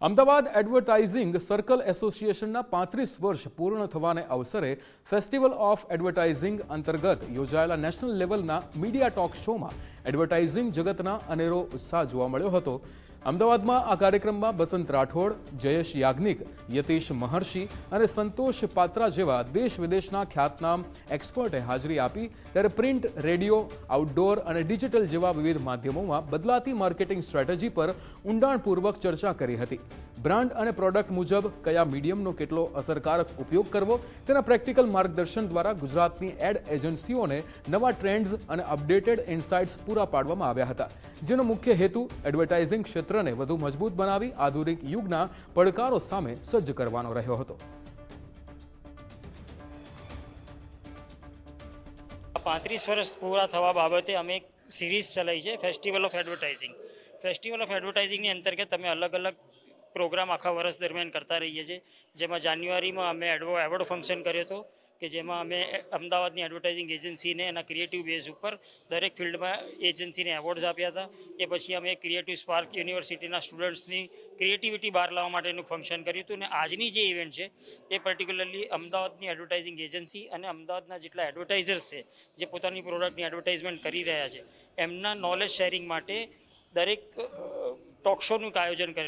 Ahmedabad advertising circle એસોસિએશનના 35 વર્ષ પૂર્ણ થવાને અવસરે ફેસ્ટિવલ ઓફ એડવર્ટાઇઝિંગ અંતર્ગત યોજાયેલા નેશનલ લેવલના મીડિયા ટોક શોમાં એડવર્ટાઇઝિંગ જગતના અનેરો ઉત્સાહ જોવા મળ્યો હતો। અમદાવાદમાં આ કાર્યક્રમમાં બસંત રાઠોડ, જયેશ યાજ્ઞિક, યતીશ મહર્ષિ અને સંતોષ પાત્રા જેવા દેશ વિદેશના ખ્યાતનામ એક્સપર્ટે હાજરી આપી, ત્યારે પ્રિન્ટ, રેડિયો, આઉટડોર અને ડિજિટલ જેવા વિવિધ માધ્યમોમાં બદલાતી માર્કેટિંગ સ્ટ્રેટેજી પર ઊંડાણપૂર્વક ચર્ચા કરી હતી। બ્રાન્ડ અને પ્રોડક્ટ મુજબ કયા મીડિયમનો કેટલો અસરકારક ઉપયોગ કરવો તેના પ્રેક્ટિકલ માર્ગદર્શન દ્વારા ગુજરાતની એડ એજન્સીઓને નવા ટ્રેન્ડ્સ અને અપડેટેડ ઇનસાઇટ્સ પૂરા પાડવામાં આવ્યા હતા, જેનો મુખ્ય હેતુ એડવર્ટાઇઝિંગ ક્ષેત્રને વધુ મજબૂત બનાવી આધુનિક યુગના પડકારો સામે સજ્જ કરવાનો રહ્યો હતો। 35 વર્ષ પૂરા થવા બાબતે અમે એક સિરીઝ ચલાવી છે, festival of advertising. Festival of એડવર્ટાઇઝિંગની અંતર્ગત અમે અલગ અલગ પ્રોગ્રામ આખા વર્ષ દરમિયાન કરતા રહીએ છીએ, જેમાં જાન્યુઆરીમાં અમે એવોર્ડ ફંક્શન કર્યો હતો કે જેમાં અમે અમદાવાદની એડવર્ટાઇઝિંગ એજન્સીને એના ક્રિએટિવ બેઝ ઉપર દરેક ફિલ્ડમાં એજન્સીને એવોર્ડ્સ આપ્યા હતા। એ પછી અમે ક્રિએટિવ સ્પાર્ક યુનિવર્સિટીના સ્ટુડન્ટ્સની ક્રિએટિવિટી બહાર લાવવા માટેનું ફંક્શન કર્યું હતું, અને આજની જે ઇવેન્ટ છે એ પર્ટિક્યુલરલી અમદાવાદની એડવર્ટાઇઝિંગ એજન્સી અને અમદાવાદના જેટલા એડવર્ટાઇઝર્સ છે જે પોતાની પ્રોડક્ટની એડવર્ટાઇઝમેન્ટ કરી રહ્યા છે એમના નોલેજ શેરિંગ માટે દરેક ટોક શોનું આયોજન કરેલું।